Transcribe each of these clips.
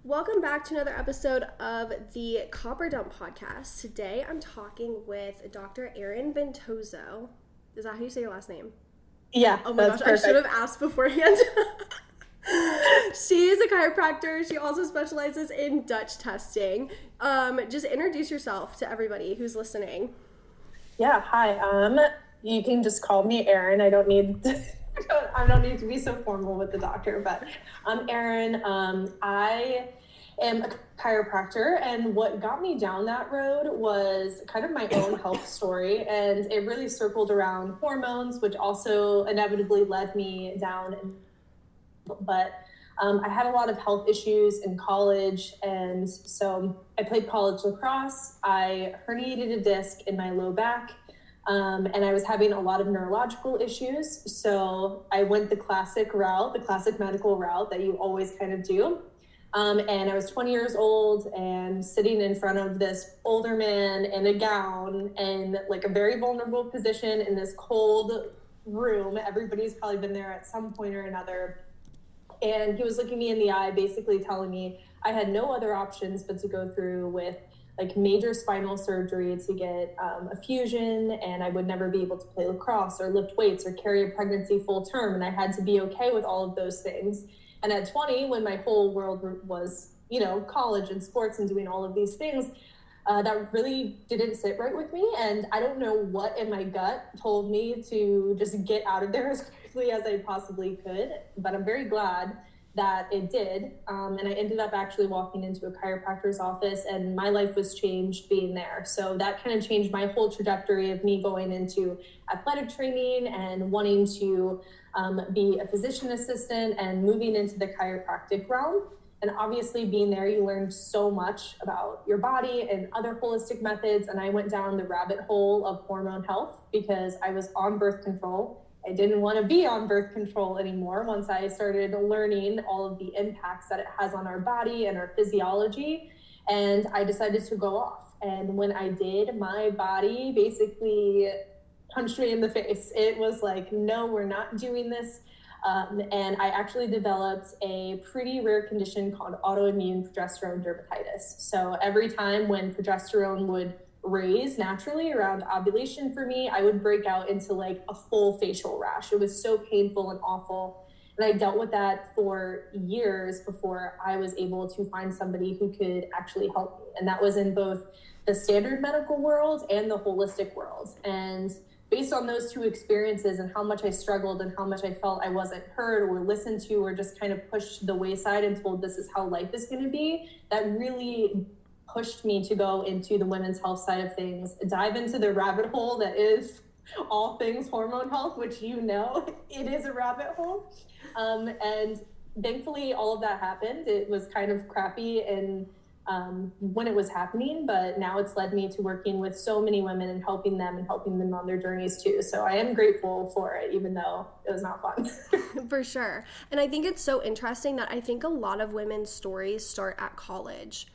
Welcome back to another episode of the Copper Dump Podcast. Today I'm talking with Dr. Erin Ventoso. Is that how you say your last name? Yeah, oh my gosh, perfect. I should have asked beforehand. She is a chiropractor. She also specializes in Dutch testing. Just introduce yourself to everybody who's listening. Yeah, hi. You can just call me Erin. I don't need to be so formal with the doctor, but I'm Erin. I am a chiropractor, and what got me down that road was kind of my own health story, and it really circled around hormones, which also inevitably led me down. But I had a lot of health issues in college, and so I played college lacrosse. I herniated a disc in my low back. And I was having a lot of neurological issues. So I went the classic medical route that you always kind of do. And I was 20 years old and sitting in front of this older man in a gown and like a very vulnerable position in this cold room. Everybody's probably been there at some point or another. And he was looking me in the eye, basically telling me I had no other options but to go through with like major spinal surgery to get a fusion, and I would never be able to play lacrosse or lift weights or carry a pregnancy full term, and I had to be okay with all of those things. And at 20, when my whole world was, college and sports and doing all of these things, that really didn't sit right with me. And I don't know what in my gut told me to just get out of there as quickly as I possibly could, but I'm very glad that it did. And I ended up actually walking into a chiropractor's office, and my life was changed being there. So that kind of changed my whole trajectory of me going into athletic training and wanting to be a physician assistant and moving into the chiropractic realm. And obviously being there, you learn so much about your body and other holistic methods. And I went down the rabbit hole of hormone health because I was on birth control. I didn't want to be on birth control anymore once I started learning all of the impacts that it has on our body and our physiology. And I decided to go off. And when I did, my body basically punched me in the face. It was like, no, we're not doing this. And I actually developed a pretty rare condition called autoimmune progesterone dermatitis. So every time when progesterone would raise naturally around ovulation for me, I would break out into like a full facial rash. It was so painful and awful. And I dealt with that for years before I was able to find somebody who could actually help me. And that was in both the standard medical world and the holistic world. And based on those two experiences and how much I struggled and how much I felt I wasn't heard or listened to or just kind of pushed to the wayside and told this is how life is going to be, that really pushed me to go into the women's health side of things, dive into the rabbit hole that is all things hormone health, which it is a rabbit hole. And thankfully all of that happened. It was kind of crappy and when it was happening, but now it's led me to working with so many women and helping them on their journeys too. So I am grateful for it, even though it was not fun. For sure. And I think it's so interesting that I think a lot of women's stories start at college,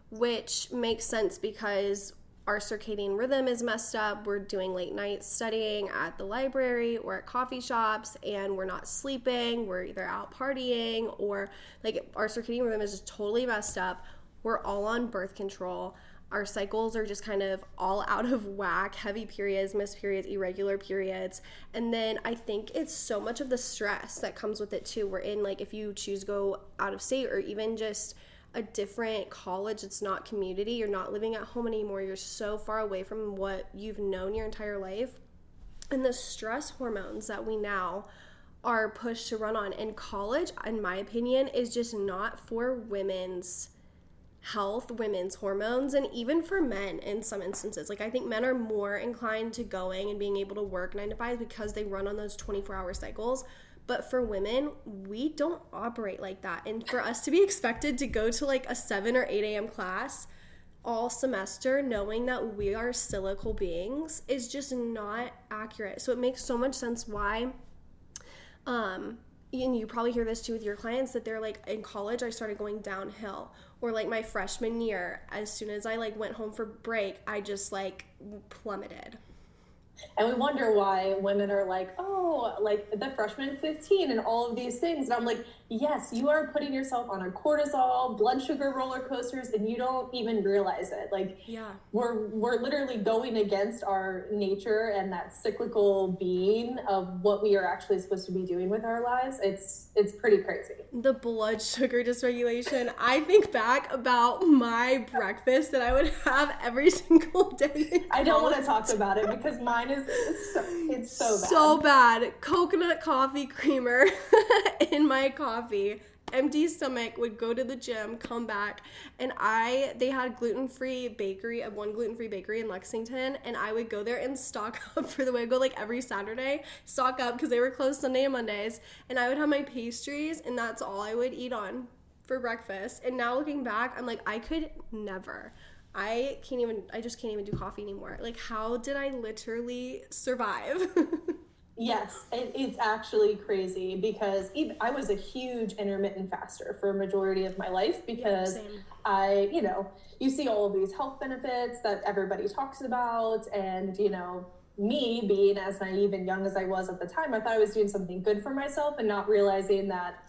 which makes sense because our circadian rhythm is messed up. We're doing late night studying at the library or at coffee shops, and we're not sleeping. We're either out partying or like our circadian rhythm is just totally messed up. We're all on birth control. Our cycles are just kind of all out of whack, heavy periods, missed periods, irregular periods. And then I think it's so much of the stress that comes with it too. We're in, like, if you choose to go out of state or even just a different college, it's not community, you're not living at home anymore, you're so far away from what you've known your entire life. And the stress hormones that we now are pushed to run on in college, in my opinion, is just not for women's health, women's hormones, and even for men in some instances. Like, I think men are more inclined to going and being able to work 9 to 5 because they run on those 24-hour cycles. But for women, we don't operate like that. And for us to be expected to go to like a 7 or 8 a.m. class all semester knowing that we are cyclical beings is just not accurate. So it makes so much sense why and you probably hear this too with your clients, that they're like, in college I started going downhill, or like my freshman year, as soon as I like went home for break, I just like plummeted. And we wonder why women are like, oh, like the freshman 15 and all of these things. And I'm like, yes, you are putting yourself on a cortisol, blood sugar roller coasters, and you don't even realize it. Like, Yeah. we're literally going against our nature and that cyclical being of what we are actually supposed to be doing with our lives. It's pretty crazy. The blood sugar dysregulation. I think back about my breakfast that I would have every single day. I don't want to talk about it because mine is it's so bad. So bad. Coconut coffee creamer in my coffee. Empty stomach, would go to the gym, come back, and they had gluten-free bakery, one gluten-free bakery in Lexington, and I would go there and stock up for the way I go like every Saturday, stock up because they were closed Sunday and Mondays, and I would have my pastries, and that's all I would eat on for breakfast. And now looking back, I'm like, I could never. I just can't even do coffee anymore. Like, how did I literally survive? Yes, it's actually crazy because I was a huge intermittent faster for a majority of my life because you see all of these health benefits that everybody talks about. And, me being as naive and young as I was at the time, I thought I was doing something good for myself and not realizing that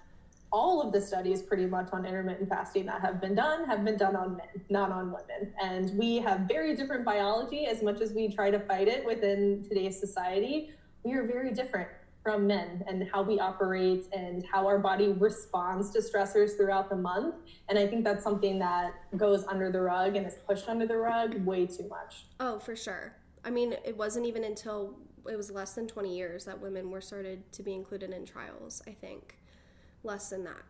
all of the studies pretty much on intermittent fasting that have been done on men, not on women. And we have very different biology. As much as we try to fight it within today's society, we are very different from men and how we operate and how our body responds to stressors throughout the month. And I think that's something that goes under the rug and is pushed under the rug way too much. Oh, for sure. I mean, it wasn't even until it was less than 20 years that women were started to be included in trials, I think. Less than that.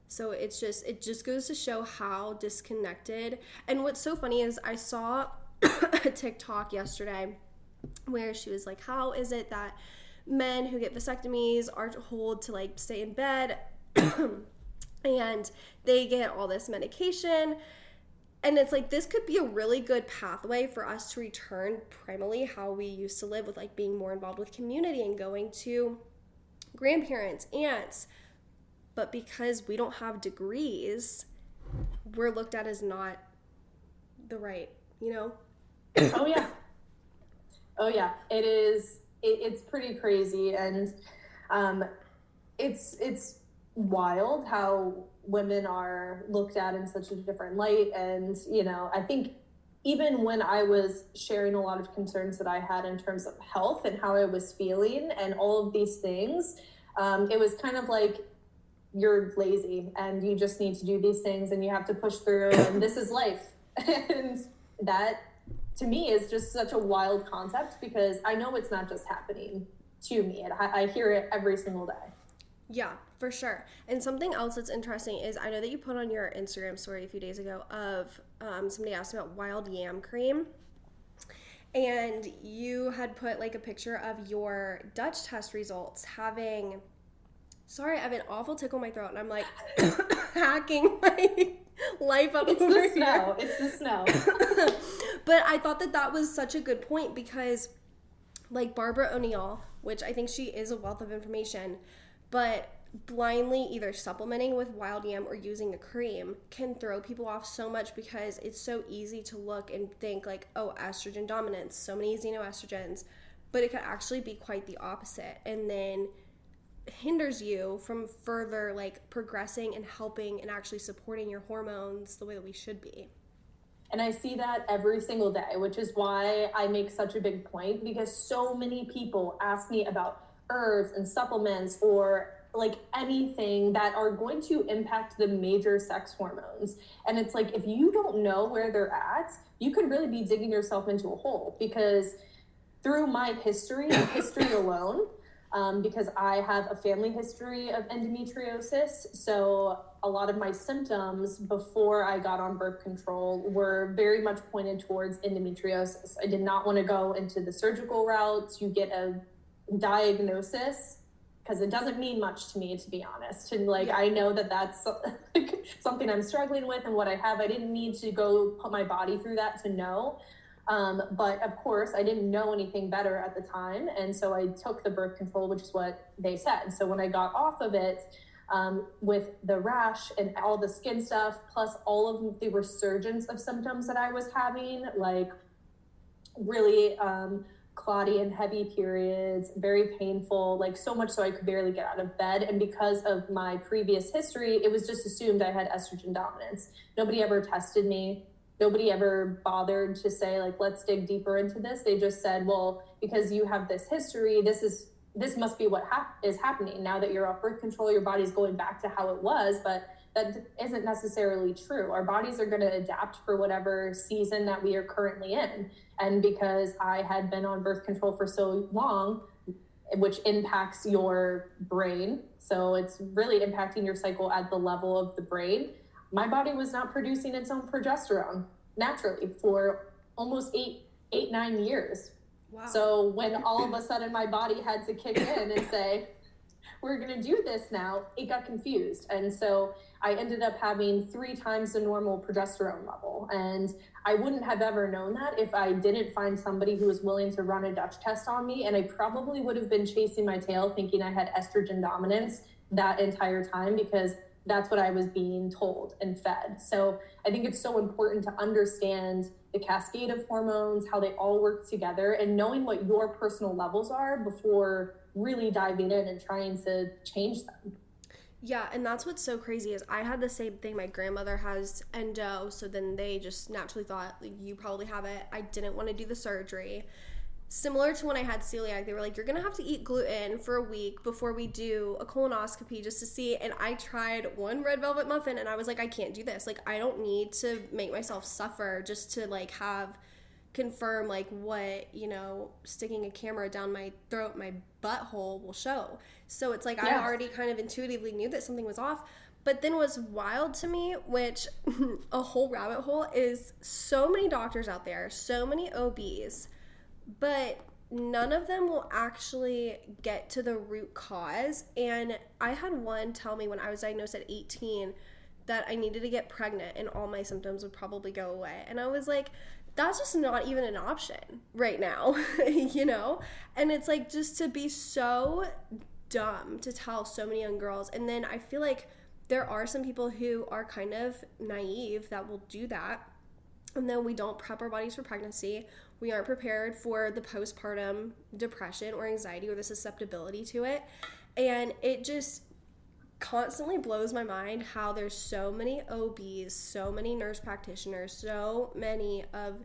So it just goes to show how disconnected. And what's so funny is I saw a TikTok yesterday where she was like, how is it that men who get vasectomies are told to like stay in bed and they get all this medication? And it's like, this could be a really good pathway for us to return primarily how we used to live with like being more involved with community and going to grandparents, aunts. But because we don't have degrees, we're looked at as not the right, Oh yeah. Oh yeah, it is. It's pretty crazy, and it's wild how women are looked at in such a different light. And I think even when I was sharing a lot of concerns that I had in terms of health and how I was feeling and all of these things, it was kind of like, you're lazy and you just need to do these things and you have to push through and this is life. And that, to me, is just such a wild concept because I know it's not just happening to me. I hear it every single day. Yeah, for sure. And something else that's interesting is I know that you put on your Instagram story a few days ago of somebody asked about wild yam cream. And you had put like a picture of your Dutch test results having... Sorry, I have an awful tickle in my throat, and I'm like hacking my life up over here. It's the snow. But I thought that was such a good point because, like Barbara O'Neill, which I think she is a wealth of information, but blindly either supplementing with wild yam or using a cream can throw people off so much because it's so easy to look and think like, oh, estrogen dominance, so many xenoestrogens, but it could actually be quite the opposite. And then hinders you from further like progressing and helping and actually supporting your hormones the way that we should be. And I see that every single day, which is why I make such a big point, because so many people ask me about herbs and supplements or like anything that are going to impact the major sex hormones. And it's like, if you don't know where they're at, you could really be digging yourself into a hole, because through my history and history alone, because I have a family history of endometriosis. So a lot of my symptoms before I got on birth control were very much pointed towards endometriosis. I did not want to go into the surgical route to get a diagnosis because it doesn't mean much to me, to be honest. And like, I know that that's something I'm struggling with and what I have. I didn't need to go put my body through that to know. But of course I didn't know anything better at the time. And so I took the birth control, which is what they said. So when I got off of it, with the rash and all the skin stuff, plus all of the resurgence of symptoms that I was having, like really, clotty and heavy periods, very painful, like so much so I could barely get out of bed. And because of my previous history, it was just assumed I had estrogen dominance. Nobody ever tested me. Nobody ever bothered to say, like, let's dig deeper into this. They just said, well, because you have this history, this must be what is happening. Now that you're off birth control, your body's going back to how it was, but that isn't necessarily true. Our bodies are going to adapt for whatever season that we are currently in. And because I had been on birth control for so long, which impacts your brain, so it's really impacting your cycle at the level of the brain, my body was not producing its own progesterone naturally for almost 9 years. Wow. So when all of a sudden my body had to kick in and say, we're going to do this now, it got confused. And so I ended up having 3 times the normal progesterone level. And I wouldn't have ever known that if I didn't find somebody who was willing to run a Dutch test on me. And I probably would have been chasing my tail thinking I had estrogen dominance that entire time, because that's what I was being told and fed. So I think it's so important to understand the cascade of hormones, how they all work together, and knowing what your personal levels are before really diving in and trying to change them. Yeah, and that's what's so crazy is I had the same thing. My grandmother has endo, so then they just naturally thought, like, you probably have it. I didn't want to do the surgery. Similar to when I had celiac, they were like, you're going to have to eat gluten for a week before we do a colonoscopy just to see. And I tried one red velvet muffin and I was like, I can't do this. Like, I don't need to make myself suffer just to like confirm like what, sticking a camera down my throat, my butthole will show. So it's like, yeah. I already kind of intuitively knew that something was off. But then what's wild to me, which a whole rabbit hole, is so many doctors out there, so many OBs, but none of them will actually get to the root cause. And I had one tell me when I was diagnosed at 18 that I needed to get pregnant and all my symptoms would probably go away. And I was like, that's just not even an option right now, And it's like, just to be so dumb to tell so many young girls. And then I feel like there are some people who are kind of naive that will do that. And then we don't prep our bodies for pregnancy. We aren't prepared for the postpartum depression or anxiety or the susceptibility to it. And it just constantly blows my mind how there's so many OBs, so many nurse practitioners, so many of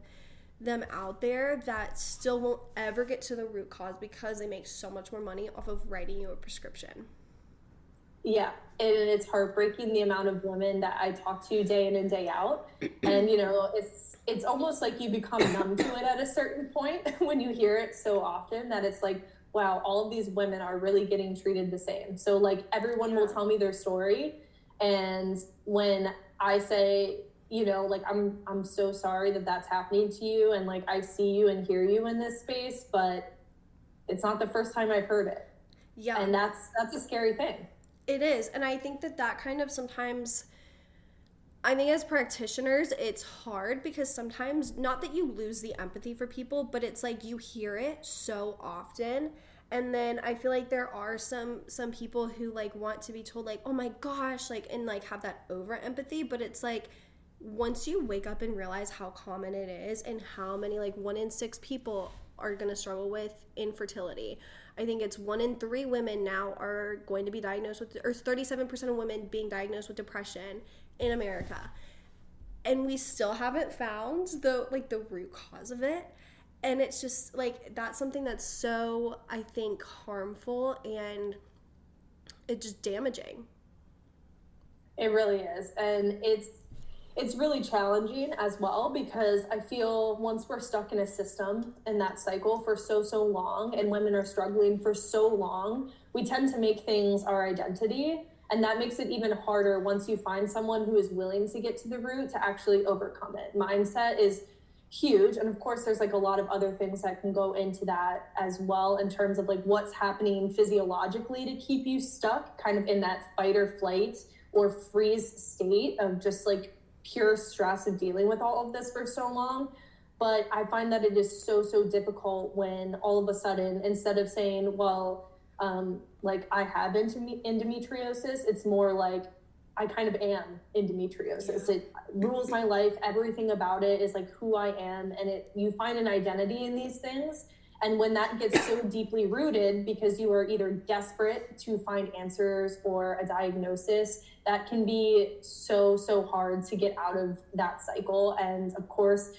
them out there that still won't ever get to the root cause because they make so much more money off of writing you a prescription. Yeah, and it's heartbreaking the amount of women that I talk to day in and day out. And, it's almost like you become numb to it at a certain point when you hear it so often that it's like, wow, all of these women are really getting treated the same. So like everyone will tell me their story. And when I say, like, I'm so sorry that that's happening to you. And like, I see you and hear you in this space, but it's not the first time I've heard it. Yeah. And that's a scary thing. It is. And I think that kind of sometimes, I think as practitioners, it's hard because sometimes, not that you lose the empathy for people, but it's like you hear it so often. And then I feel like there are some people who like want to be told like, oh my gosh, like, and like have that over empathy. But it's like, once you wake up and realize how common it is and how many, like 1 in 6 people are going to struggle with infertility. I think it's 1 in 3 women now are going to be diagnosed with, or 37% of women being diagnosed with depression in America. And we still haven't found the root cause of it. And it's just like, that's something that's so, I think, harmful and it's just damaging. It really is. And it's really challenging as well, because I feel once we're stuck in a system in that cycle for so long, and women are struggling for so long, we tend to make things our identity. And that makes it even harder once you find someone who is willing to get to the root to actually overcome it. Mindset is huge. And of course, there's like a lot of other things that can go into that as well, in terms of like what's happening physiologically to keep you stuck kind of in that fight or flight or freeze state of just like pure stress of dealing with all of this for so long. But I find that it is so difficult when all of a sudden, instead of saying, well, like I have endometriosis, it's more like I kind of am endometriosis. It rules my life. Everything about it is like who I am. And you find an identity in these things. And when that gets so deeply rooted because you are either desperate to find answers or a diagnosis, that can be so hard to get out of that cycle. And of course,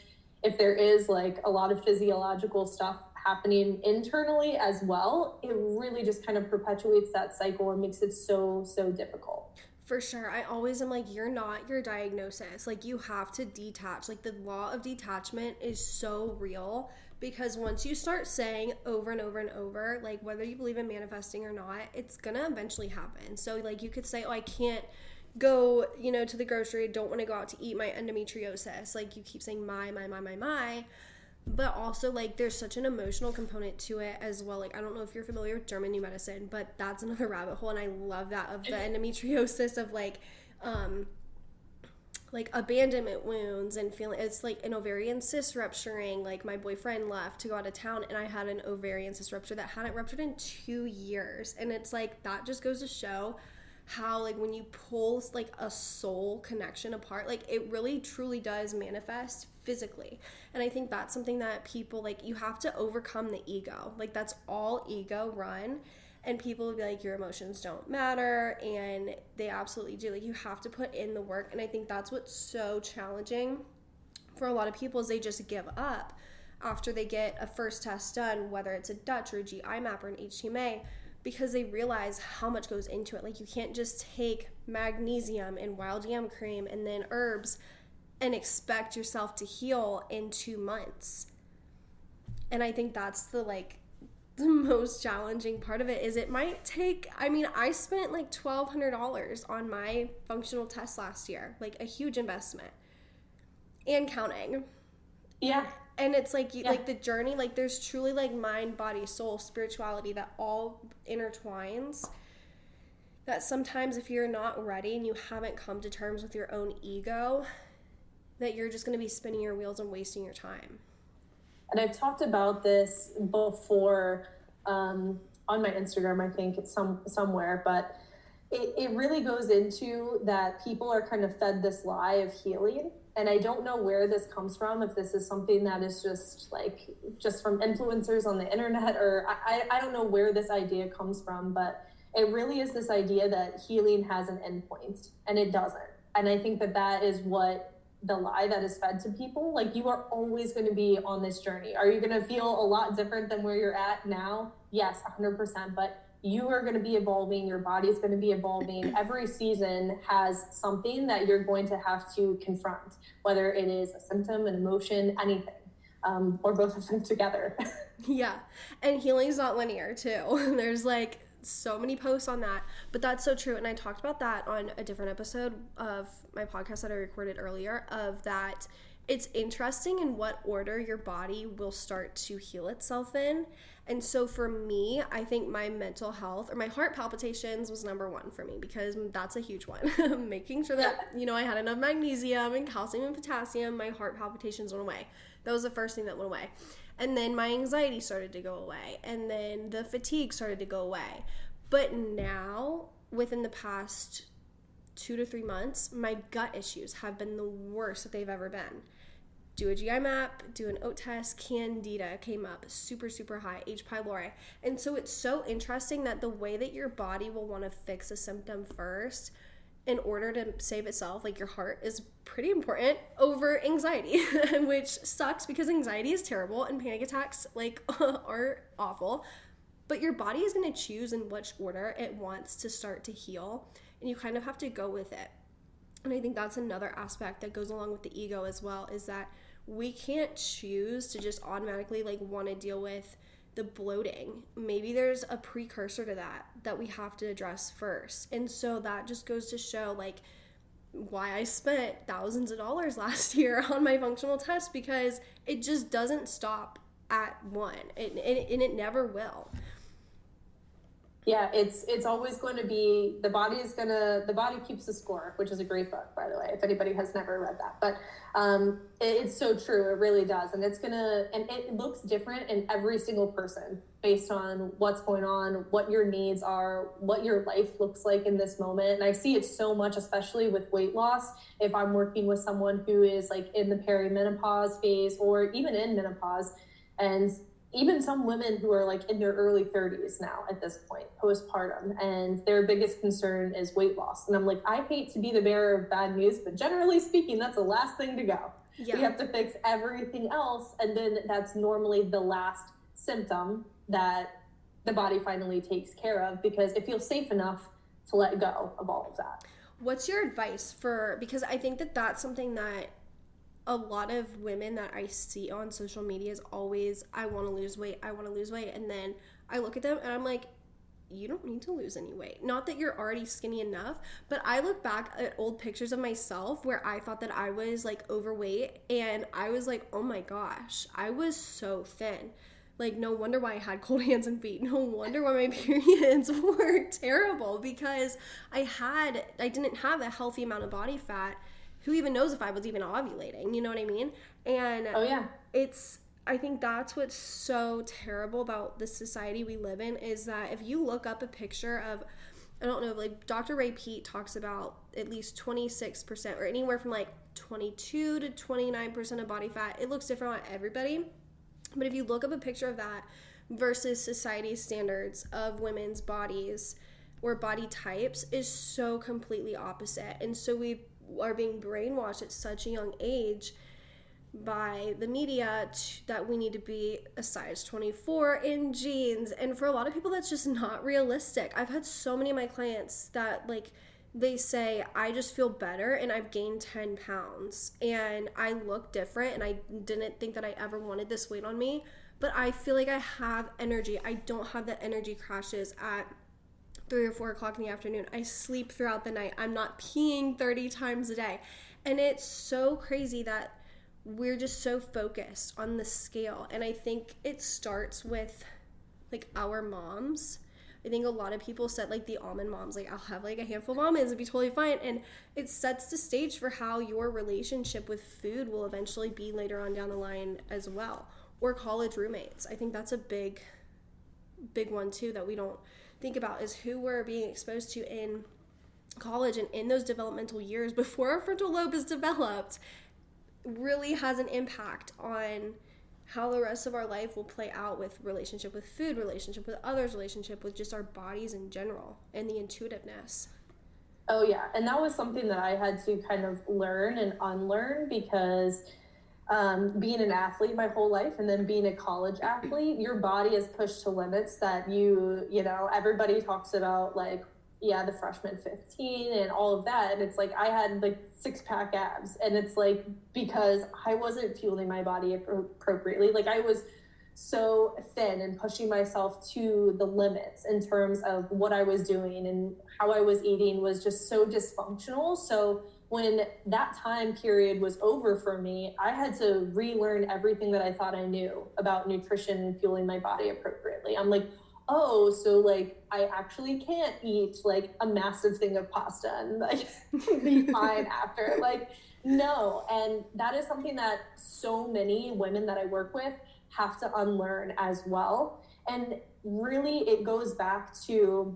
if there is like a lot of physiological stuff happening internally as well, it really just kind of perpetuates that cycle and makes it so difficult. For sure. I always am like, you're not your diagnosis. Like, you have to detach. Like, the law of detachment is so real, because once you start saying over and over and over, like, whether you believe in manifesting or not, it's gonna eventually happen. So, like, you could say, oh, I can't go, to the grocery, don't want to go out to eat, my endometriosis. Like, you keep saying my. But also, like, there's such an emotional component to it as well. Like, I don't know if you're familiar with German new medicine, but that's another rabbit hole, and I love that, of the endometriosis, of like abandonment wounds and feeling, it's like an ovarian cyst rupturing. Like, my boyfriend left to go out of town, and I had an ovarian cyst rupture that hadn't ruptured in 2 years. And it's like, that just goes to show how, like, when you pull like a soul connection apart, like, it really truly does manifest physically. And I think that's something that people, like, you have to overcome the ego. Like, that's all ego run. And people will be like, your emotions don't matter, and they absolutely do. Like, you have to put in the work. And I think that's what's so challenging for a lot of people, is they just give up after they get a first test done, whether it's a Dutch or a GI map or an HTMA, because they realize how much goes into it. Like, you can't just take magnesium and wild yam cream and then herbs and expect yourself to heal in 2 months. And I think that's the most challenging part of it, is it might take, I spent like $1,200 on my functional test last year, like a huge investment, and counting. Yeah. And it's like, like, the journey, like, there's truly like mind, body, soul, spirituality that all intertwines. That sometimes if you're not ready and you haven't come to terms with your own ego, that you're just going to be spinning your wheels and wasting your time. And I've talked about this before on my Instagram, I think it's somewhere, but it really goes into that people are kind of fed this lie of healing. And I don't know where this comes from, if this is something that is just from influencers on the internet, or I don't know where this idea comes from, but it really is this idea that healing has an endpoint, and it doesn't. And I think that is what the lie that is fed to people. Like, you are always going to be on this journey. Are you going to feel a lot different than where you're at now? Yes, 100%. But you are going to be evolving. Your body is going to be evolving. Every season has something that you're going to have to confront, whether it is a symptom, an emotion, anything, or both of them together. Yeah. And healing is not linear too. There's like so many posts on that, but that's so true. And I talked about that on a different episode of my podcast that I recorded earlier, of that it's interesting in what order your body will start to heal itself in. And so for me, I think my mental health, or my heart palpitations, was number one for me, because that's a huge one. Making sure that, I had enough magnesium and calcium and potassium, my heart palpitations went away. That was the first thing that went away. And then my anxiety started to go away. And then the fatigue started to go away. But now, within the past 2 to 3 months, my gut issues have been the worst that they've ever been. Do a GI map, do an OAT test, candida came up super high, H. pylori. And so it's so interesting that the way that your body will want to fix a symptom first in order to save itself, like your heart, is pretty important over anxiety, which sucks because anxiety is terrible and panic attacks are awful. But your body is going to choose in which order it wants to start to heal, and you kind of have to go with it. And I think that's another aspect that goes along with the ego as well, is that we can't choose to just automatically want to deal with the bloating. Maybe there's a precursor to that we have to address first. And so that just goes to show why I spent thousands of dollars last year on my functional test, because it just doesn't stop at one, and it never will. Yeah, it's always going to be, the body keeps the score, which is a great book, by the way, if anybody has never read that. But it's so true, it really does. And it looks different in every single person based on what's going on, what your needs are, what your life looks like in this moment. And I see it so much, especially with weight loss. If I'm working with someone who is in the perimenopause phase, or even in menopause, and even some women who are like in their early 30s now at this point, postpartum, and their biggest concern is weight loss. And I'm like, I hate to be the bearer of bad news, but generally speaking, that's the last thing to go. Yeah. We have to fix everything else. And then that's normally the last symptom that the body finally takes care of, because it feels safe enough to let go of all of that. What's your advice for, because I think that that's something that a lot of women that I see on social media is always, I want to lose weight. And then I look at them and I'm like, you don't need to lose any weight. Not that you're already skinny enough, but I look back at old pictures of myself where I thought that I was like overweight, and I was like, oh my gosh, I was so thin. Like, no wonder why I had cold hands and feet. No wonder why my periods were terrible, because I didn't have a healthy amount of body fat. Who even knows if I was even ovulating? You know what I mean? And oh yeah, I think that's what's so terrible about the society we live in, is that if you look up a picture of, I don't know, like Dr. Ray Peat talks about at least 26% or anywhere from like 22 to 29% of body fat. It looks different on everybody. But if you look up a picture of that versus society's standards of women's bodies or body types, is so completely opposite. And so we are being brainwashed at such a young age by the media that we need to be a size 24 in jeans. And for a lot of people, that's just not realistic. I've had so many of my clients that like, they say, I just feel better and I've gained 10 pounds and I look different and I didn't think that I ever wanted this weight on me, but I feel like I have energy. I don't have the energy crashes at 3 or 4 o'clock in the afternoon. I sleep throughout the night. I'm not peeing 30 times a day. And it's so crazy that we're just so focused on the scale. And I think it starts with like our moms. I think a lot of people said like the almond moms, like I'll have like a handful of almonds and be totally fine. And it sets the stage for how your relationship with food will eventually be later on down the line as well. Or college roommates. I think that's a big one too that we don't think about, is who we're being exposed to in college and in those developmental years before our frontal lobe is developed really has an impact on how the rest of our life will play out, with relationship with food, relationship with others, relationship with just our bodies in general, and the intuitiveness. Oh yeah, and that was something that I had to kind of learn and unlearn, because being an athlete my whole life and then being a college athlete, your body is pushed to limits that you know, everybody talks about, like, yeah, the freshman 15 and all of that. And it's like, I had like 6-pack abs, and it's like, because I wasn't fueling my body appropriately. Like I was so thin and pushing myself to the limits in terms of what I was doing, and how I was eating was just so dysfunctional. So when that time period was over for me, I had to relearn everything that I thought I knew about nutrition and fueling my body appropriately. I'm like, oh, so like I actually can't eat like a massive thing of pasta and like be fine after. Like, no. And that is something that so many women that I work with have to unlearn as well. And really it goes back to,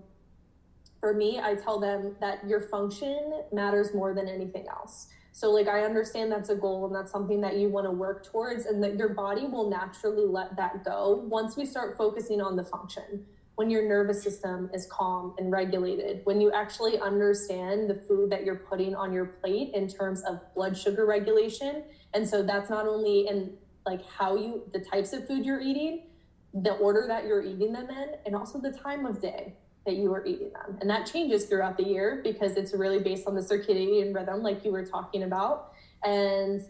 for me, I tell them that your function matters more than anything else. So like, I understand that's a goal and that's something that you want to work towards, and that your body will naturally let that go once we start focusing on the function. When your nervous system is calm and regulated, when you actually understand the food that you're putting on your plate in terms of blood sugar regulation. And so that's not only in like the types of food you're eating, the order that you're eating them in, and also the time of day that you are eating them. And that changes throughout the year, because it's really based on the circadian rhythm, like you were talking about. And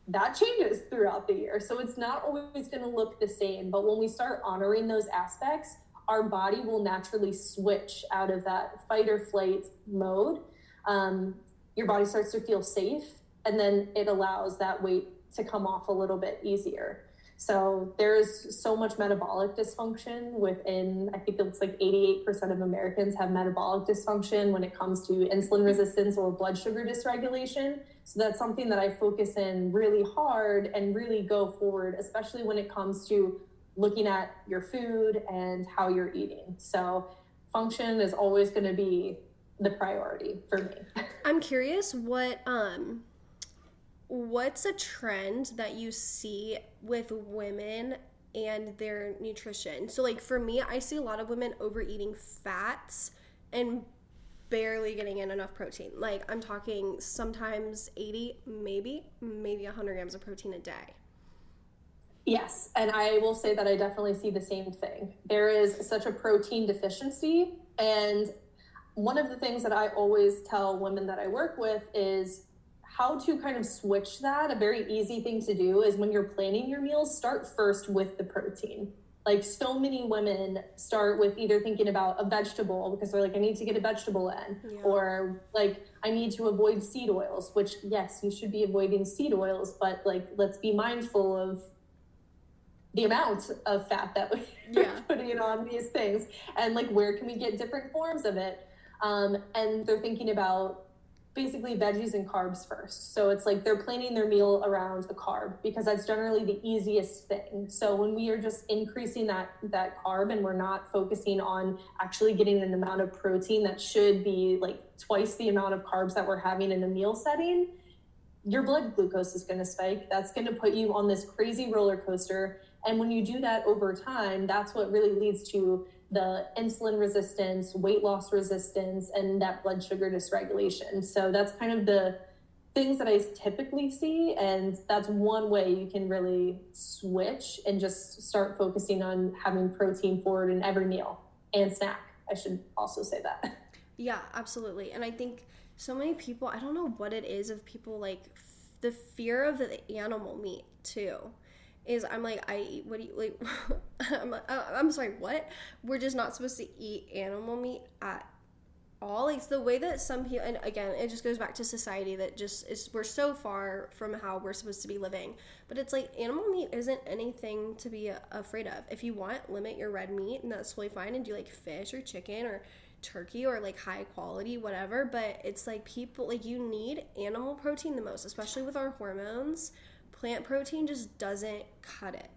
that changes throughout the year. So it's not always going to look the same. But when we start honoring those aspects, our body will naturally switch out of that fight or flight mode. Your body starts to feel safe, and then it allows that weight to come off a little bit easier. So there's so much metabolic dysfunction within, I think it's like 88% of Americans have metabolic dysfunction when it comes to insulin resistance or blood sugar dysregulation. So that's something that I focus in really hard and really go forward, especially when it comes to looking at your food and how you're eating. So function is always going to be the priority for me. I'm curious, what's a trend that you see with women and their nutrition. So like for me, I see a lot of women overeating fats and barely getting in enough protein. Like I'm talking sometimes 80, maybe 100 grams of protein a day. Yes, and I will say that I definitely see the same thing. There is such a protein deficiency, and one of the things that I always tell women that I work with is how to kind of switch that. A very easy thing to do is when you're planning your meals, start first with the protein. Like so many women start with either thinking about a vegetable because they're like, I need to get a vegetable in, or like I need to avoid seed oils, which yes, you should be avoiding seed oils, but like let's be mindful of the amount of fat that we're putting on these things, and like where can we get different forms of it. And they're thinking about basically veggies and carbs first. So it's like they're planning their meal around the carb because that's generally the easiest thing. So when we are just increasing that carb and we're not focusing on actually getting an amount of protein that should be like twice the amount of carbs that we're having in a meal setting, your blood glucose is going to spike. That's going to put you on this crazy roller coaster. And when you do that over time, that's what really leads to the insulin resistance, weight loss resistance, and that blood sugar dysregulation. So that's kind of the things that I typically see. And that's one way you can really switch and just start focusing on having protein forward in every meal and snack. I should also say that. Yeah, absolutely. And I think so many people, I don't know what it is of people like the fear of the animal meat too. Is I'm like, I eat, what do you, like, I'm sorry, what? We're just not supposed to eat animal meat at all. Like, it's the way that some people, and again, it just goes back to society that just is, we're so far from how we're supposed to be living. But it's like, animal meat isn't anything to be afraid of. If you want, limit your red meat, and that's totally fine, and do like fish or chicken or turkey or like high quality, whatever. But it's like people, like you need animal protein the most, especially with our hormones. Plant protein just doesn't cut it.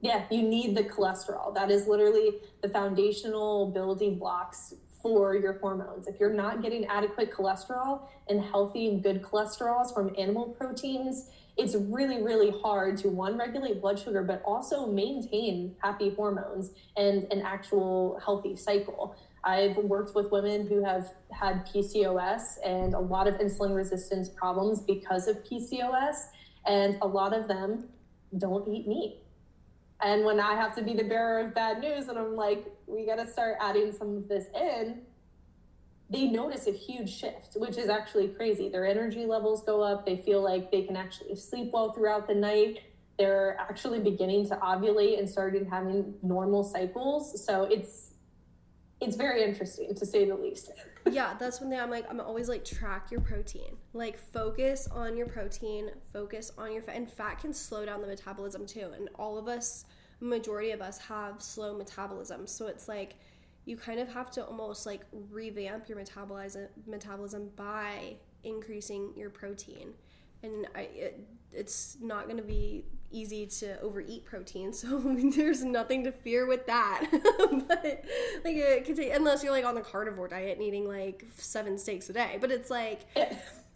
Yeah, you need the cholesterol. That is literally the foundational building blocks for your hormones. If you're not getting adequate cholesterol and healthy and good cholesterols from animal proteins, it's really, really hard to, one, regulate blood sugar, but also maintain happy hormones and an actual healthy cycle. I've worked with women who have had PCOS and a lot of insulin resistance problems because of PCOS. And a lot of them don't eat meat. And when I have to be the bearer of bad news and I'm like, we got to start adding some of this in, they notice a huge shift, which is actually crazy. Their energy levels go up. They feel like they can actually sleep well throughout the night. They're actually beginning to ovulate and starting having normal cycles. So it's very interesting, to say the least. Yeah, that's one thing I'm always like, track your protein. Like, focus on your protein, focus on your fat. And fat can slow down the metabolism too. And all of us, majority of us, have slow metabolism. So it's like, you kind of have to almost like revamp your metabolism by increasing your protein. And it's not going to be easy to overeat protein, so there's nothing to fear with that. But like, it can take, unless you're like on the carnivore diet and eating like 7 steaks a day. But it's like,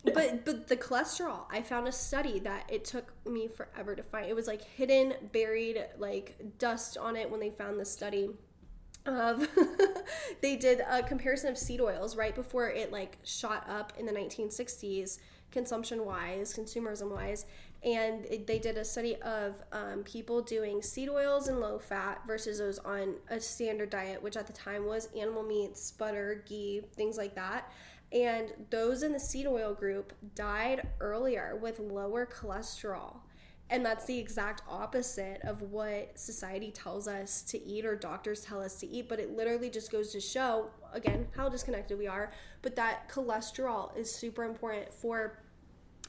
but the cholesterol, I found a study that it took me forever to find. It was like hidden, buried, like dust on it when they found this study of they did a comparison of seed oils right before it like shot up in the 1960s, consumption wise, consumerism wise, and they did a study of people doing seed oils and low fat versus those on a standard diet, which at the time was animal meats, butter, ghee, things like that. And those in the seed oil group died earlier with lower cholesterol. And that's the exact opposite of what society tells us to eat or doctors tell us to eat. But it literally just goes to show, again, how disconnected we are. But that cholesterol is super important for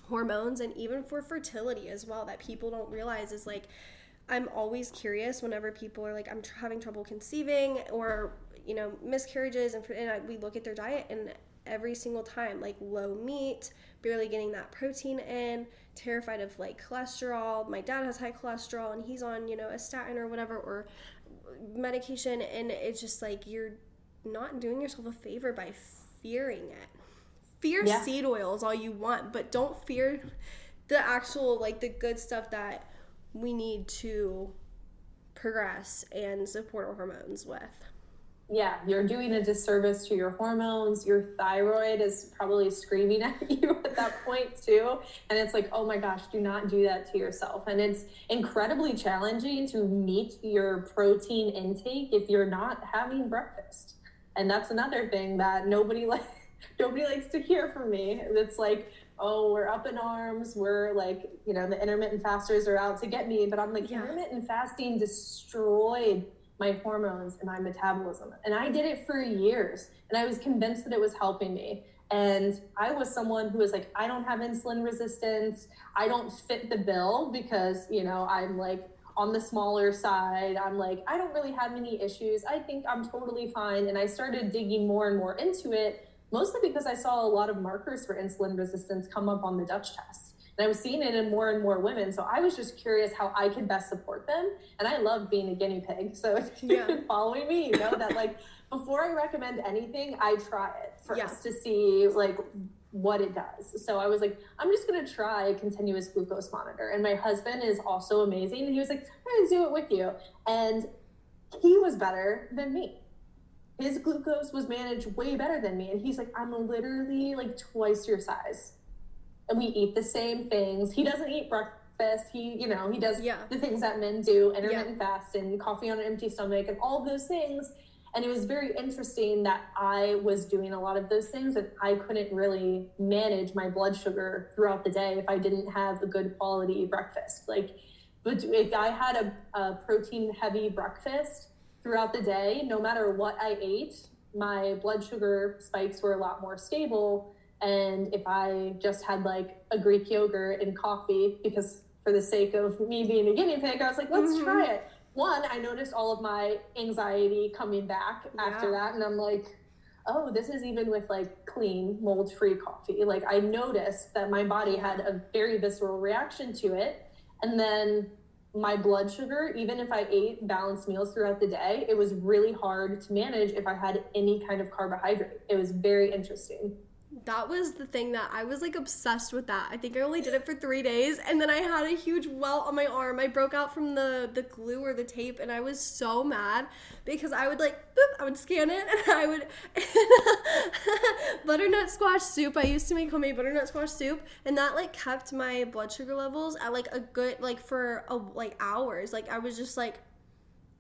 hormones and even for fertility as well, that people don't realize. Is like, I'm always curious whenever people are like, I'm having trouble conceiving or, you know, miscarriages, and we look at their diet, and every single time, like low meat, barely getting that protein in, terrified of like cholesterol. My dad has high cholesterol and he's on, you know, a statin or whatever, or medication, and it's just like, you're not doing yourself a favor by fearing it. Fear seed oils all you want, but don't fear the actual, like, the good stuff that we need to progress and support our hormones with. Yeah, you're doing a disservice to your hormones. Your thyroid is probably screaming at you at that point too. And it's like, oh my gosh, do not do that to yourself. And it's incredibly challenging to meet your protein intake if you're not having breakfast. And that's another thing that nobody likes to hear from me. It's like, oh, we're up in arms. We're like, you know, the intermittent fasters are out to get me. But I'm like, intermittent fasting destroyed my hormones and my metabolism. And I did it for years. And I was convinced that it was helping me. And I was someone who was like, I don't have insulin resistance. I don't fit the bill because, you know, I'm like on the smaller side. I'm like, I don't really have any issues. I think I'm totally fine. And I started digging more and more into it, mostly because I saw a lot of markers for insulin resistance come up on the Dutch test. And I was seeing it in more and more women. So I was just curious how I could best support them. And I love being a guinea pig. So if you've been following me, you know that like before I recommend anything, I try it first to see like what it does. So I was like, I'm just going to try a continuous glucose monitor. And my husband is also amazing. And he was like, I'm going to do it with you. And he was better than me. His glucose was managed way better than me. And he's like, I'm literally like twice your size. And we eat the same things. He doesn't eat breakfast. He, you know, he does the things that men do, intermittent fast and coffee on an empty stomach and all those things. And it was very interesting that I was doing a lot of those things and I couldn't really manage my blood sugar throughout the day if I didn't have a good quality breakfast. Like, but if I had a protein heavy breakfast throughout the day, no matter what I ate, my blood sugar spikes were a lot more stable. And if I just had like a Greek yogurt and coffee, because for the sake of me being a guinea pig, I was like, let's try it. One, I noticed all of my anxiety coming back after that. And I'm like, oh, this is even with like clean, mold-free coffee. Like I noticed that my body had a very visceral reaction to it. And then my blood sugar, even if I ate balanced meals throughout the day, it was really hard to manage if I had any kind of carbohydrate. It was very interesting. That was the thing that I was like obsessed with that. I think I only did it for 3 days and then I had a huge welt on my arm. I broke out from the glue or the tape and I was so mad because I would like, boop, I would scan it and I would, butternut squash soup. I used to make homemade butternut squash soup and that like kept my blood sugar levels at like a good, like for like hours. Like I was just like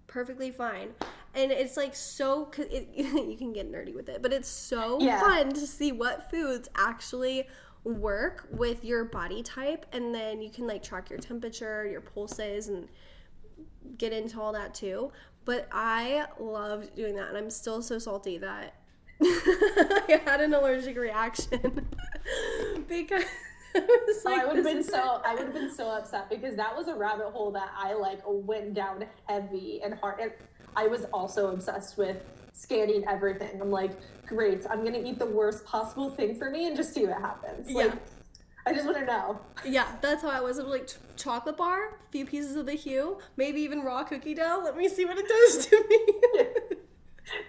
perfectly fine. And it's like so, you can get nerdy with it, but it's so fun to see what foods actually work with your body type. And then you can like track your temperature, your pulses, and get into all that too. But I loved doing that. And I'm still so salty that I had an allergic reaction because I would have been so upset because that was a rabbit hole that I like went down heavy and hard. I was also obsessed with scanning everything. I'm like, great, I'm gonna eat the worst possible thing for me and just see what happens. Like, I just want to know. Yeah, that's how I was. It was like chocolate bar, a few pieces of the Hue, maybe even raw cookie dough. Let me see what it does to me.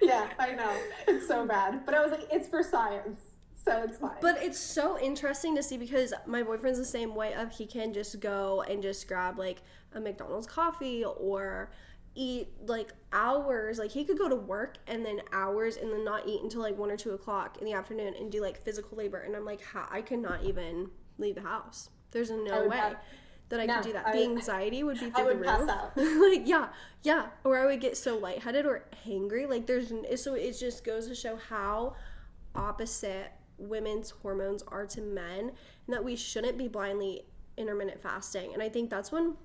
Yeah, I know. It's so bad. But I was like, it's for science. So it's fine. But it's so interesting to see because my boyfriend's the same way of he can just go and just grab like a McDonald's coffee or eat like hours. Like he could go to work and then hours and then not eat until like 1 or 2 o'clock in the afternoon and do like physical labor. And I'm like, I could not even leave the house. There's no way that I could do that. The anxiety would be through the roof. I would pass out. Like, yeah. Or I would get so lightheaded or hangry. Like so it just goes to show how opposite women's hormones are to men and that we shouldn't be blindly intermittent fasting. And I think that's one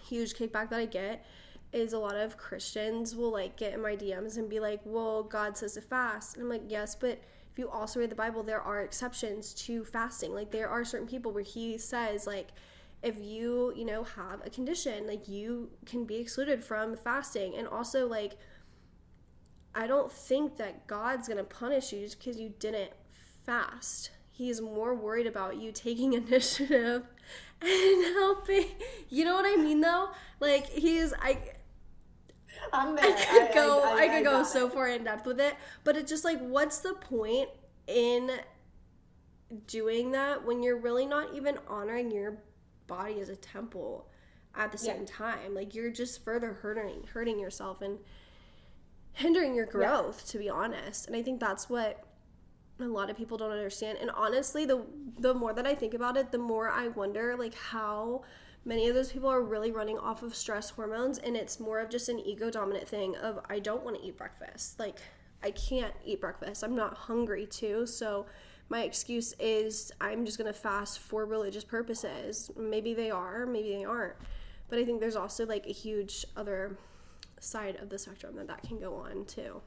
huge kickback that I get is a lot of Christians will like get in my DMs and be like, well, God says to fast. And I'm like, yes, but if you also read the Bible, there are exceptions to fasting. Like there are certain people where he says like, if you have a condition, like you can be excluded from fasting. And also like, I don't think that God's going to punish you just because you didn't fast. He's more worried about you taking initiative and helping. You know what I mean though? Like I'm there. I could go so far in depth with it, but it's just like, what's the point in doing that when you're really not even honoring your body as a temple? at the same time. Like, you're just further hurting yourself and hindering your growth, to be honest. And I think that's what a lot of people don't understand. And honestly, the more that I think about it, the more I wonder, like, how many of those people are really running off of stress hormones, and it's more of just an ego dominant thing of, I don't want to eat breakfast. Like, I can't eat breakfast. I'm not hungry too. So my excuse is I'm just going to fast for religious purposes. Maybe they are, maybe they aren't. But I think there's also like a huge other side of the spectrum that can go on too.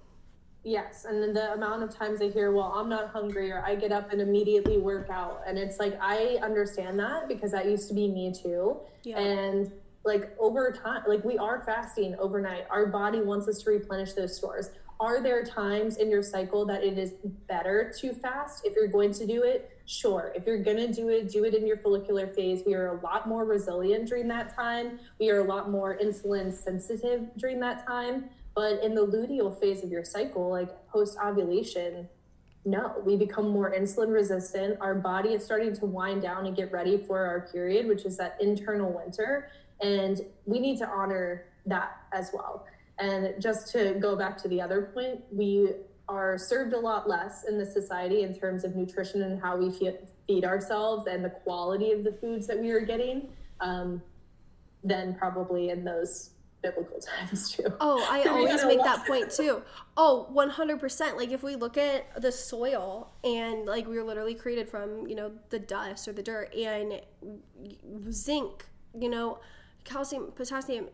Yes, and then the amount of times I hear, well, I'm not hungry, or I get up and immediately work out. And it's like, I understand that because that used to be me too. Yeah. And like over time, like we are fasting overnight. Our body wants us to replenish those stores. Are there times in your cycle that it is better to fast if you're going to do it? Sure. If you're going to do it in your follicular phase. We are a lot more resilient during that time. We are a lot more insulin sensitive during that time. But in the luteal phase of your cycle, like post-ovulation, no, we become more insulin resistant. Our body is starting to wind down and get ready for our period, which is that internal winter. And we need to honor that as well. And just to go back to the other point, we are served a lot less in the society in terms of nutrition and how we feed ourselves and the quality of the foods that we are getting than probably in those biblical times too. Oh, I always make that point too. Oh, 100%. Like if we look at the soil and like we were literally created from, the dust or the dirt, and zinc, calcium, potassium,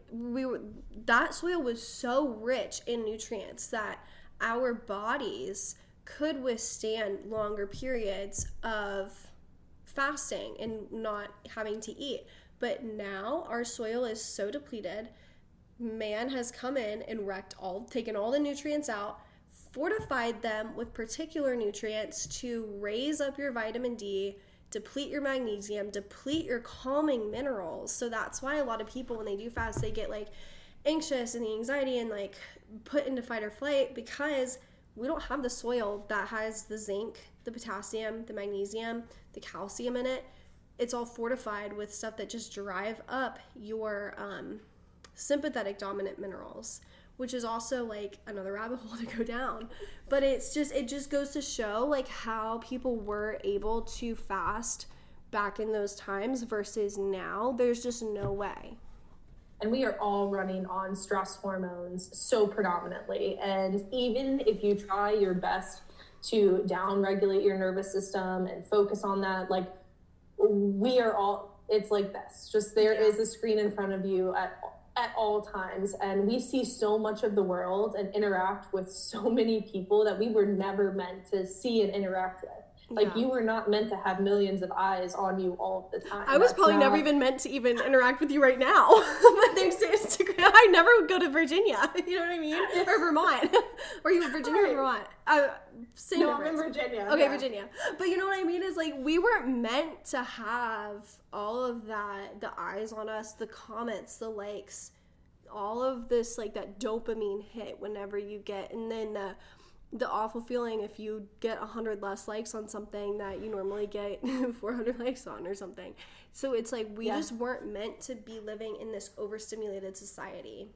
that soil was so rich in nutrients that our bodies could withstand longer periods of fasting and not having to eat. But now our soil is so depleted. Man has come in and taken all the nutrients out, fortified them with particular nutrients to raise up your vitamin D, deplete your magnesium, deplete your calming minerals. So that's why a lot of people, when they do fast, they get like anxious and the anxiety and like put into fight or flight, because we don't have the soil that has the zinc, the potassium, the magnesium, the calcium in it. It's all fortified with stuff that just drive up your sympathetic dominant minerals, which is also like another rabbit hole to go down. But it just goes to show like how people were able to fast back in those times versus now. There's just no way. And we are all running on stress hormones so predominantly. And even if you try your best to down-regulate your nervous system and focus on that, like we are all, it's like this. Just there is a screen in front of you at all times, and we see so much of the world and interact with so many people that we were never meant to see and interact with. Like you were not meant to have millions of eyes on you all of the time. I was probably never even meant to even interact with you right now. But thanks to Instagram, I never would go to Virginia. You know what I mean? Or Vermont. Or you in Virginia or Vermont? No, I'm in Virginia. Okay, yeah. Virginia. But you know what I mean is like we weren't meant to have all of that, the eyes on us, the comments, the likes, all of this like that dopamine hit whenever you get, and then the awful feeling if you get 100 less likes on something that you normally get 400 likes on or something. So it's like we just weren't meant to be living in this overstimulated society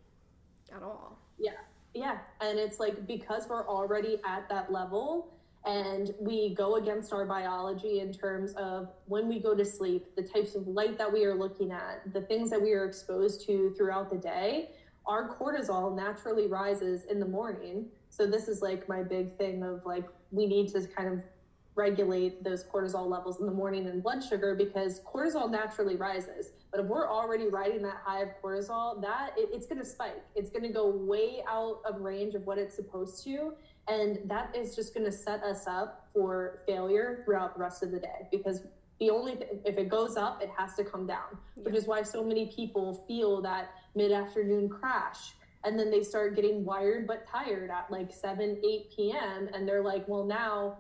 at all. Yeah. And it's like because we're already at that level and we go against our biology in terms of when we go to sleep, the types of light that we are looking at, the things that we are exposed to throughout the day, our cortisol naturally rises in the morning. So this is like my big thing of like, we need to kind of regulate those cortisol levels in the morning and blood sugar, because cortisol naturally rises. But if we're already riding that high of cortisol, it's going to spike. It's going to go way out of range of what it's supposed to. And that is just going to set us up for failure throughout the rest of the day, because if it goes up, it has to come down, which is why so many people feel that mid-afternoon crash. And then they start getting wired but tired at like 7, 8 p.m. And they're like, well, now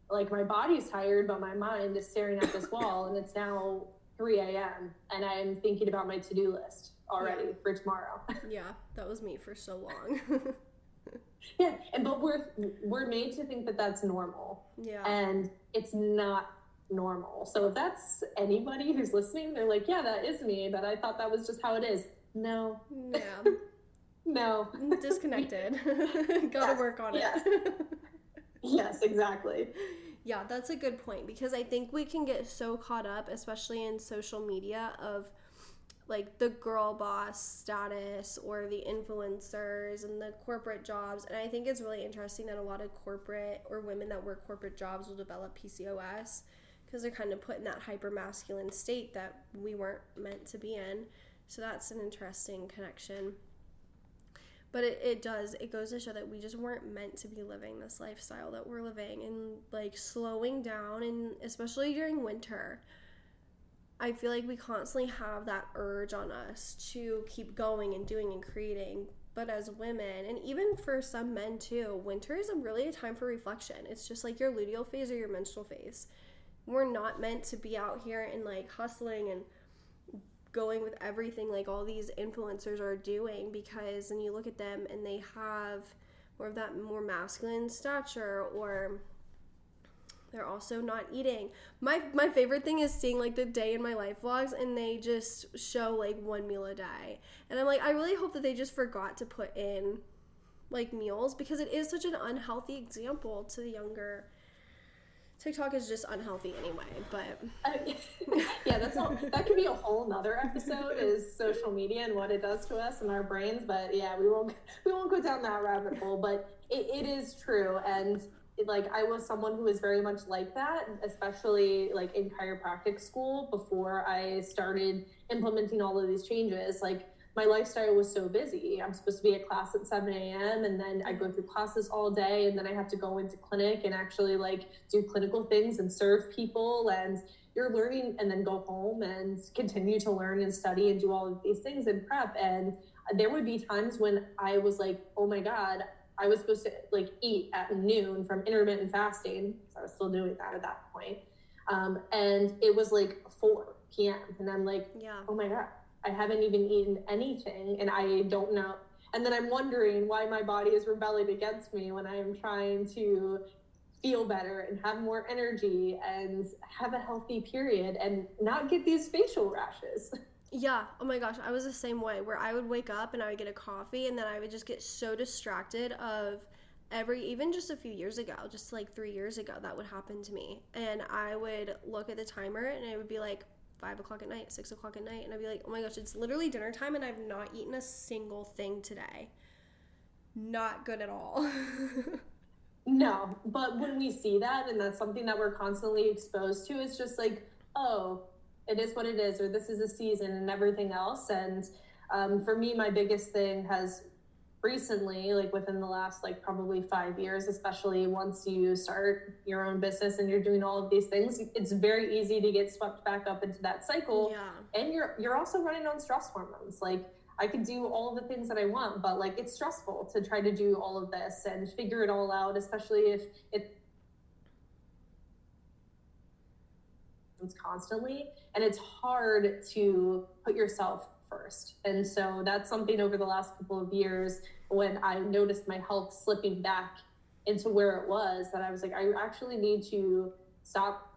like my body's tired, but my mind is staring at this wall, and it's now 3 a.m. and I'm thinking about my to-do list already for tomorrow. Yeah, that was me for so long. But we're made to think that that's normal. Yeah. And it's not normal. So if that's anybody who's listening, they're like, yeah, that is me, but I thought that was just how it is. No. Yeah. No. Disconnected. Gotta work on it. Yes, exactly. Yeah, that's a good point, because I think we can get so caught up, especially in social media, of like the girl boss status or the influencers and the corporate jobs. And I think it's really interesting that a lot of corporate or women that work corporate jobs will develop PCOS, because they're kind of put in that hyper masculine state that we weren't meant to be in. So that's an interesting connection. But it goes to show that we just weren't meant to be living this lifestyle that we're living, and like slowing down, and especially during winter. I feel like we constantly have that urge on us to keep going and doing and creating. But as women, and even for some men too, winter is really a time for reflection. It's just like your luteal phase or your menstrual phase. We're not meant to be out here and like hustling and going with everything like all these influencers are doing, because when you look at them and they have more of that more masculine stature, or they're also not eating. My favorite thing is seeing like the day in my life vlogs, and they just show like one meal a day, and I'm like, I really hope that they just forgot to put in like meals, because it is such an unhealthy example to the younger. TikTok is just unhealthy anyway, but yeah, that could be a whole nother episode, is social media and what it does to us and our brains. But yeah, we won't go down that rabbit hole. But it is true, and like I was someone who was very much like that, especially like in chiropractic school before I started implementing all of these changes. Like my lifestyle was so busy. I'm supposed to be at class at 7 a.m. and then I go through classes all day, and then I have to go into clinic and actually like do clinical things and serve people, and you're learning, and then go home and continue to learn and study and do all of these things and prep. And there would be times when I was like, oh my God, I was supposed to like eat at noon from intermittent fasting, because I was still doing that at that point. And it was like 4 p.m. and I'm like, oh my God, I haven't even eaten anything, and I don't know. And then I'm wondering why my body is rebelling against me when I am trying to feel better and have more energy and have a healthy period and not get these facial rashes. Yeah. Oh my gosh. I was the same way, where I would wake up and I would get a coffee, and then I would just get so distracted of even just a few years ago, just like 3 years ago, that would happen to me. And I would look at the timer and it would be like 5 o'clock at night, 6 o'clock at night. And I'd be like, oh my gosh, it's literally dinner time and I've not eaten a single thing today. Not good at all. No, but when we see that, and that's something that we're constantly exposed to, it's just like, oh, it is what it is, or this is a season and everything else. And for me, my biggest thing has recently, like within the last like probably 5 years, especially once you start your own business and you're doing all of these things, it's very easy to get swept back up into that cycle. Yeah. And you're also running on stress hormones. Like I could do all the things that I want, but like it's stressful to try to do all of this and figure it all out, especially if it's constantly, and it's hard to put yourself first. And so that's something over the last couple of years, when I noticed my health slipping back into where it was, that I was like, I actually need to stop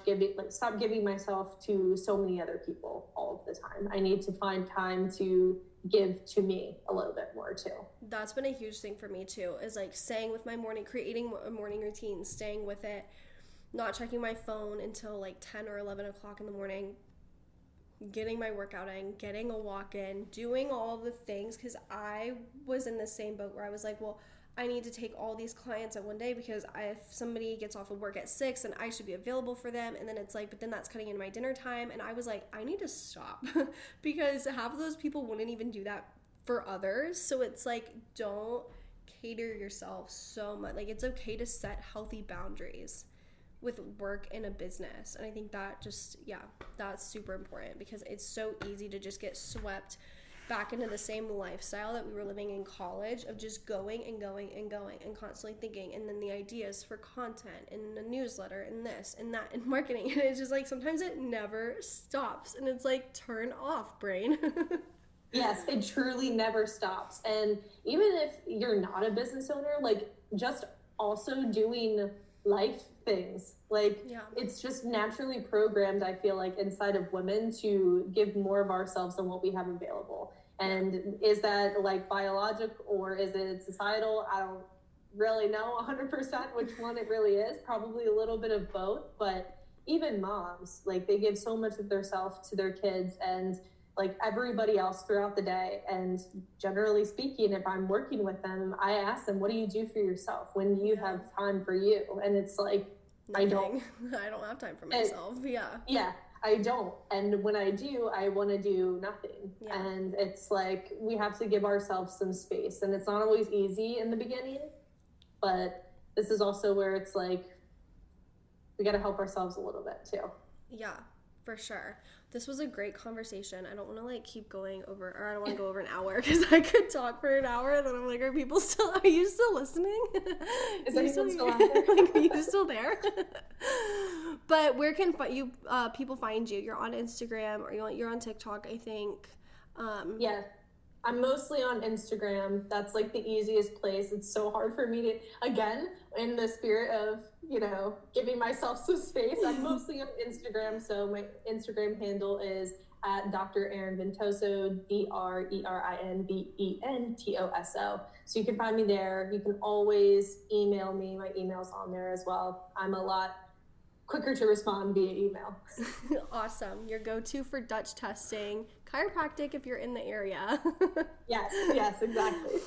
giving myself to so many other people all of the time. I need to find time to give to me a little bit more too. That's been a huge thing for me too, is like staying with my creating a morning routine, staying with it, not checking my phone until like 10 or 11 o'clock in the morning, getting my workout in, getting a walk in, doing all the things, because I was in the same boat where I was like, well, I need to take all these clients at one day, because if somebody gets off of work at 6, then I should be available for them. And then it's like, but then that's cutting into my dinner time. And I was like, I need to stop because half of those people wouldn't even do that for others. So it's like, don't cater yourself so much. Like, it's okay to set healthy boundaries with work in a business. And I think that that's super important, because it's so easy to just get swept back into the same lifestyle that we were living in college, of just going and going and going and constantly thinking, and then the ideas for content and the newsletter and this and that and marketing. And it's just like, sometimes it never stops, and it's like, turn off, brain. Yes, it truly never stops. And even if you're not a business owner, like just also doing life things. Like, Yeah. it's just naturally programmed, I feel like, inside of women to give more of ourselves than what we have available. And is that like biologic or is it societal? I don't really know 100% which one it really is. Probably a little bit of both, but even moms, like, they give so much of their self to their kids and like everybody else throughout the day. And generally speaking, if I'm working with them, I ask them, what do you do for yourself? When do you have time for you? And it's like, Nothing. I don't. I don't have time for myself. Yeah, I don't. And when I do, I want to do nothing. Yeah. And it's like, we have to give ourselves some space. And it's not always easy in the beginning, but this is also where it's like, we got to help ourselves a little bit too. Yeah, for sure. This was a great conversation. I don't want to like keep going over, or I don't want to go over an hour because I could talk for an hour and then I'm like, are you still listening? Is anyone still out there? Like, are you still there? But where can people find you? You're on Instagram or you're on TikTok, I think. Yeah. I'm mostly on Instagram. That's like the easiest place. It's so hard for me to, again, in the spirit of, giving myself some space, I'm mostly on Instagram. So my Instagram handle is at Dr. Erin Ventoso, DrErinVentoso. So you can find me there. You can always email me. My email's on there as well. I'm a lot quicker to respond via email. Awesome. Your go-to for Dutch testing, chiropractic if you're in the area. Yes, exactly.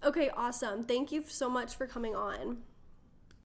Okay, awesome. Thank you so much for coming on.